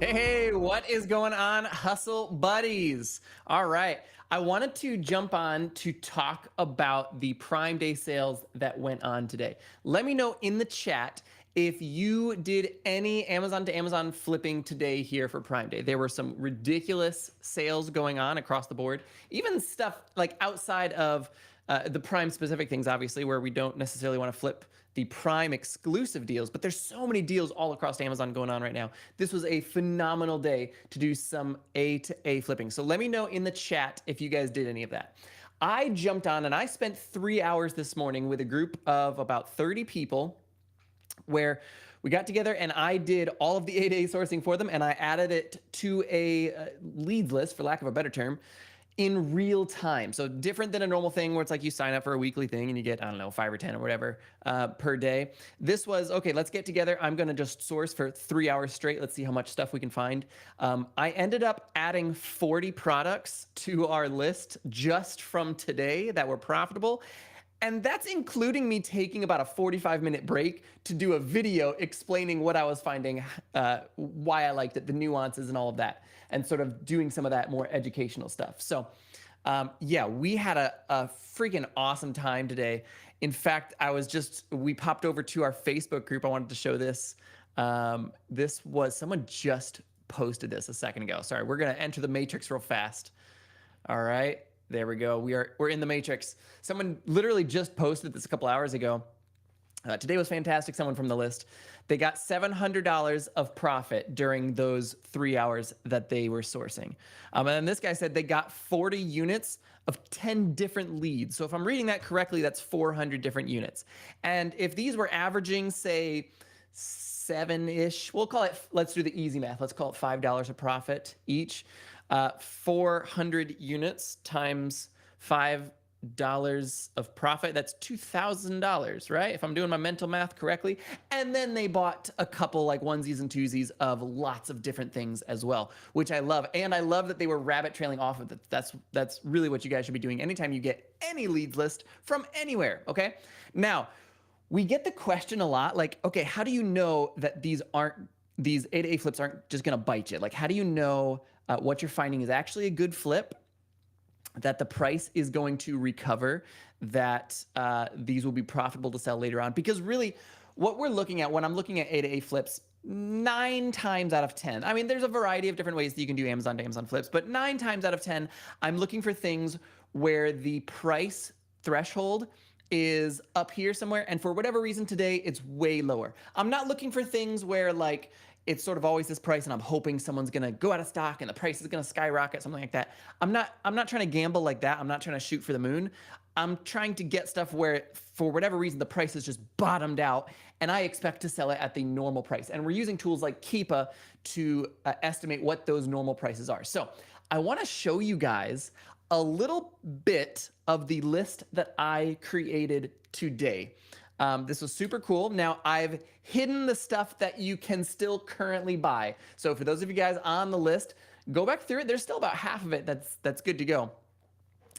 Hey, what is going on, Hustle Buddies? All right. I wanted to jump on to talk about the Prime Day sales that went on today. Let me know in the chat if you did any Amazon to Amazon flipping today here for Prime Day. There were some ridiculous sales going on across the board, even stuff like outside of the Prime specific things, obviously, where we don't necessarily want to flip the Prime exclusive deals, but there's so many deals all across Amazon going on right now. This was a phenomenal day to do some A2A flipping. So let me know in the chat if you guys did any of that. I jumped on and I spent 3 hours this morning with a group of about 30 people where we got together and I did all of the A2A sourcing for them and I added it to a leads list, for lack of a better term, in real time. So different than a normal thing where it's like you sign up for a weekly thing and you get, I don't know, 5 or 10 or whatever per day. This was, okay, let's get together. I'm going to just source for 3 hours straight. Let's see how much stuff we can find. I ended up adding 40 products to our list just from today that were profitable. And that's including me taking about a 45-minute break to do a video explaining what I was finding, why I liked it, the nuances and all of that, and sort of doing some of that more educational stuff. So yeah, we had a freaking awesome time today. In fact, we popped over to our Facebook group. I wanted to show this. This was, someone just posted this a second ago. Sorry, we're gonna enter the matrix real fast. All right. There we go. We're in the matrix. Someone literally just posted this a couple hours ago. Today was fantastic. Someone from the list. They got $700 of profit during those 3 hours that they were sourcing. And then this guy said they got 40 units of 10 different leads. So if I'm reading that correctly, that's 400 different units. And if these were averaging, say, 7-ish, we'll call it, let's do the easy math. Let's call it $5 a profit each. 400 units times $5 of profit, that's $2,000, right? If I'm doing my mental math correctly. And then they bought a couple like onesies and twosies of lots of different things as well, which I love. And I love that they were rabbit trailing off of it. That's really what you guys should be doing anytime you get any leads list from anywhere, okay? Now, we get the question a lot, like, okay, how do you know that these A2A flips aren't just gonna bite you? Like, how do you know what you're finding is actually a good flip, that the price is going to recover, that these will be profitable to sell later on? Because really, what we're looking at when I'm looking at A2A flips, 9 times out of 10, I mean, there's a variety of different ways that you can do Amazon to Amazon flips, but 9 times out of 10, I'm looking for things where the price threshold is up here somewhere, and for whatever reason today, it's way lower. I'm not looking for things where like it's sort of always this price and I'm hoping someone's gonna go out of stock and the price is gonna skyrocket, something like that. I'm not trying to gamble like that. I'm not trying to shoot for the moon. I'm trying to get stuff where for whatever reason the price is just bottomed out and I expect to sell it at the normal price. And we're using tools like Keepa to estimate what those normal prices are. So I wanna show you guys a little bit of the list that I created today. This was super cool. Now I've hidden the stuff that you can still currently buy. So for those of you guys on the list, go back through it. There's still about half of it that's good to go.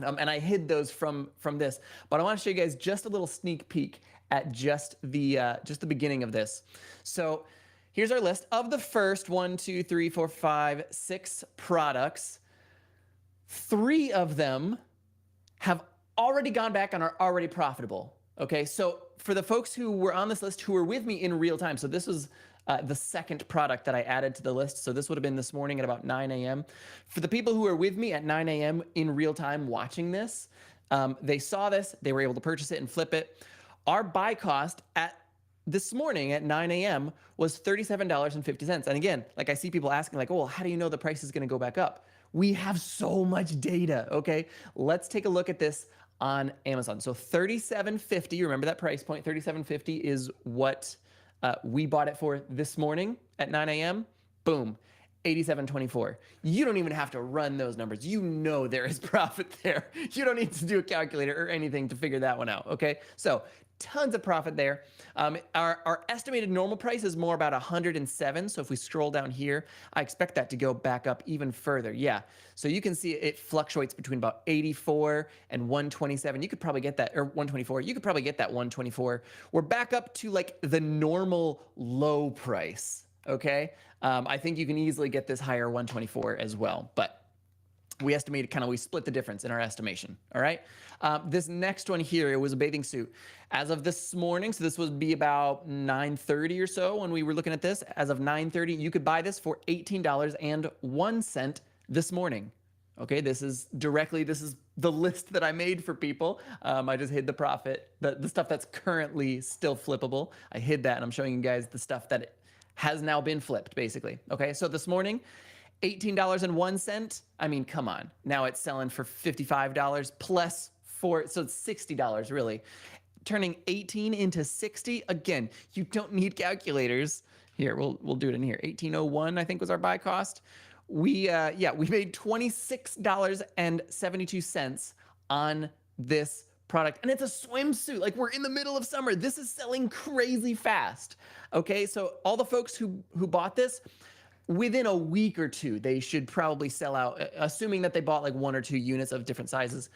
And I hid those from this, but I want to show you guys just a little sneak peek at just the beginning of this. So here's our list of the first 1, 2, 3, 4, 5, 6 products. 3 of them have already gone back and are already profitable. Okay, so for the folks who were on this list who were with me in real time, so this was the second product that I added to the list. So this would have been this morning at about 9 a.m. For the people who were with me at 9 a.m. in real time watching this, they saw this, they were able to purchase it and flip it. Our buy cost at this morning at 9 a.m. was $37.50. And again, like I see people asking like, oh, well, how do you know the price is gonna go back up? We have so much data, okay? Let's take a look at this on Amazon. So $37.50, remember that price point, $37.50 is what we bought it for this morning at 9 a.m. Boom, $87.24. You don't even have to run those numbers. You know there is profit there. You don't need to do a calculator or anything to figure that one out, okay? So tons of profit there. Our estimated normal price is more about 107. So if we scroll down here, I expect that to go back up even further. Yeah. So you can see it fluctuates between about 84 and 127. You could probably get that, or 124. You could probably get that 124. We're back up to like the normal low price. Okay. I think you can easily get this higher 124 as well, but we estimated we split the difference in our estimation. All right. This next one here, it was a bathing suit. As of this morning, so this would be about 9:30 or so when we were looking at this. As of 9:30, you could buy this for $18.01 this morning. Okay, this is the list that I made for people. I just hid the profit, the stuff that's currently still flippable. I hid that, and I'm showing you guys the stuff that has now been flipped, basically. Okay, so this morning, $18.01. I mean, come on. Now it's selling for $55 plus four, so it's $60 really. Turning 18 into 60. Again, you don't need calculators. Here, we'll do it in here. 1801, I think, was our buy cost. We made $26.72 on this product, and it's a swimsuit. Like, we're in the middle of summer. This is selling crazy fast. Okay, so all the folks who bought this, within a week or two, they should probably sell out, assuming that they bought like 1 or 2 units of different sizes.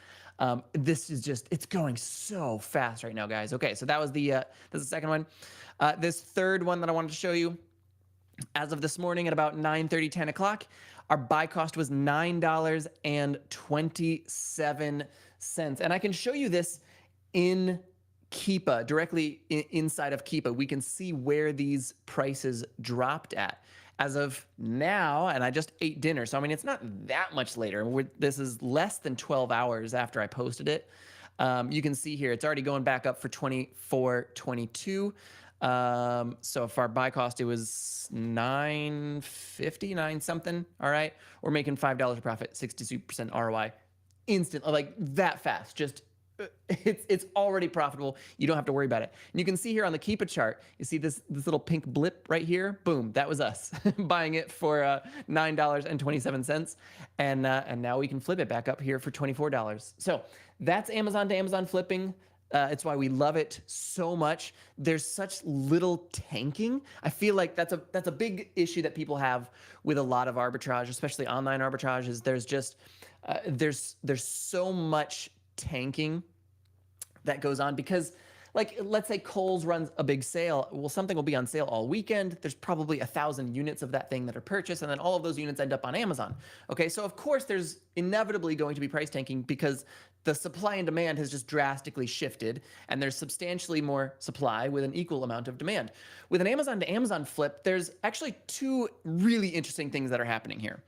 This is just, it's going so fast right now, guys. Okay, so that was that's the second one. This third one that I wanted to show you, as of this morning at about 9:30, 10 o'clock, our buy cost was $9.27. And I can show you this in Keepa, directly inside of Keepa. We can see where these prices dropped at. As of now, and I just ate dinner, so I mean, it's not that much later. This is less than 12 hours after I posted it. You can see here, it's already going back up for $24.22. So if our buy cost, it was $9.50, 9 something. All right, we're making $5 profit, 62% ROI, instant, like that fast. Just it's already profitable. You don't have to worry about it. And you can see here on the Keepa chart, you see this little pink blip right here. Boom, that was us buying it for $9.27, and now we can flip it back up here for $24. So that's Amazon to Amazon flipping. It's why we love it so much. There's such little tanking. I feel like that's a big issue that people have with a lot of arbitrage, especially online arbitrage. Is there's just there's so much tanking that goes on because, like, let's say Kohl's runs a big sale. Well, something will be on sale all weekend. There's probably 1,000 units of that thing that are purchased, and then all of those units end up on Amazon. Okay, so of course there's inevitably going to be price tanking because the supply and demand has just drastically shifted, and there's substantially more supply with an equal amount of demand. With an Amazon to Amazon flip, there's actually 2 really interesting things that are happening here.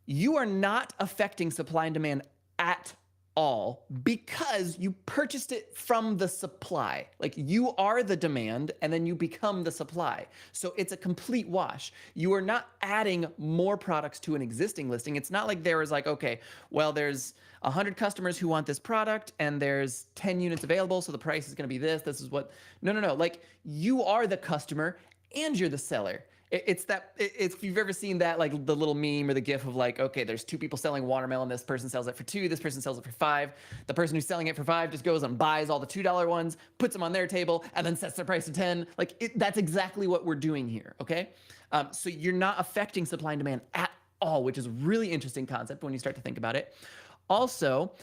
You are not affecting supply and demand at all because you purchased it from the supply. Like, you are the demand and then you become the supply. So it's a complete wash. You are not adding more products to an existing listing. It's not like there was like, okay, well, there's 100 customers who want this product and there's 10 units available, so the price is going to be this. This is what, no. Like, you are the customer and you're the seller. It's if you've ever seen that, like the little meme or the gif of like, okay, there's 2 people selling watermelon. This person sells it for 2. This person sells it for 5. The person who's selling it for 5 just goes and buys all the $2 ones, puts them on their table, and then sets their price to 10. Like, that's exactly what we're doing here. Okay. So you're not affecting supply and demand at all, which is a really interesting concept when you start to think about it. Also,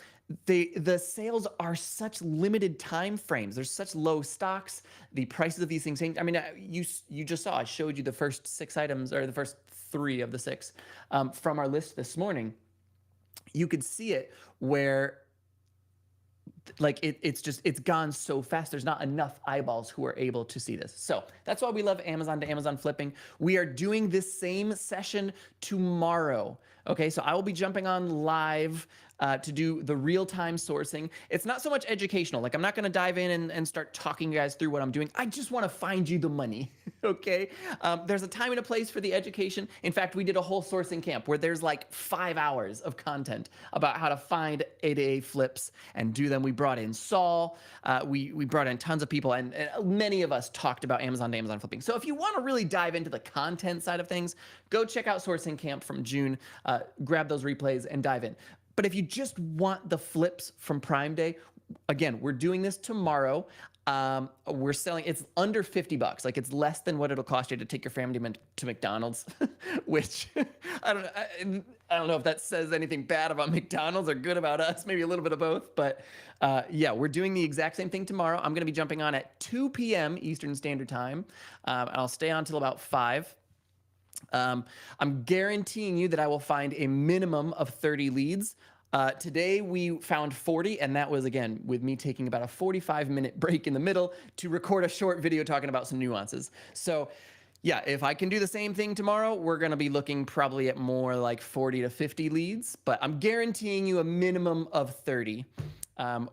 the sales are such limited time frames. There's such low stocks. The prices of these things change. I mean, you just saw, I showed you the first 6 items, or the first 3 of the 6 from our list this morning. You could see it where, like, it's gone so fast. There's not enough eyeballs who are able to see this. So that's why we love Amazon to Amazon flipping. We are doing this same session tomorrow. Okay, so I will be jumping on live to do the real-time sourcing. It's not so much educational. Like, I'm not going to dive in and start talking you guys through what I'm doing. I just want to find you the money. Okay, there's a time and a place for the education. In fact, we did a whole sourcing camp where there's like 5 hours of content about how to find A2A flips and do them. We brought in Saul. We brought in tons of people, and many of us talked about Amazon to Amazon flipping. So if you want to really dive into the content side of things, go check out sourcing camp from June. Grab those replays and dive in. But if you just want the flips from Prime Day, again, we're doing this tomorrow. We're selling, it's under $50. Like, it's less than what it'll cost you to take your family to McDonald's, which I don't know if that says anything bad about McDonald's or good about us. Maybe a little bit of both. But yeah, we're doing the exact same thing tomorrow. I'm going to be jumping on at 2 p.m. Eastern Standard Time. And I'll stay on till about 5. I'm guaranteeing you that I will find a minimum of 30 leads. Today we found 40, and that was, again, with me taking about a 45-minute break in the middle to record a short video talking about some nuances. So yeah, if I can do the same thing tomorrow, we're going to be looking probably at more like 40 to 50 leads, but I'm guaranteeing you a minimum of 30.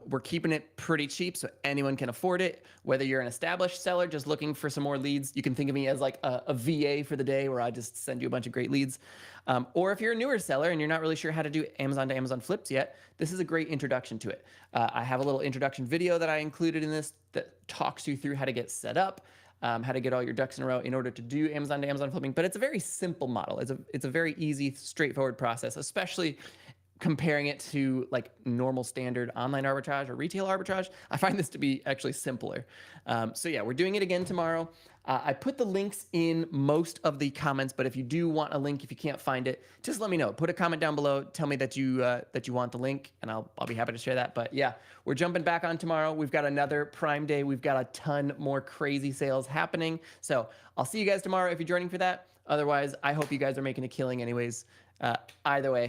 We're keeping it pretty cheap so anyone can afford it. Whether you're an established seller just looking for some more leads, you can think of me as like a VA for the day where I just send you a bunch of great leads. Or if you're a newer seller and you're not really sure how to do Amazon to Amazon flips yet, this is a great introduction to it. I have a little introduction video that I included in this that talks you through how to get set up. How to get all your ducks in a row in order to do Amazon to Amazon flipping. But it's a very simple model. It's a very easy, straightforward process, especially comparing it to like normal standard online arbitrage or retail arbitrage. I find this to be actually simpler. So yeah, we're doing it again tomorrow. I put the links in most of the comments, but if you do want a link, if you can't find it, just let me know. Put a comment down below. Tell me that you want the link, and I'll be happy to share that. But yeah, we're jumping back on tomorrow. We've got another Prime Day. We've got a ton more crazy sales happening. So I'll see you guys tomorrow if you're joining for that. Otherwise, I hope you guys are making a killing anyways. Either way.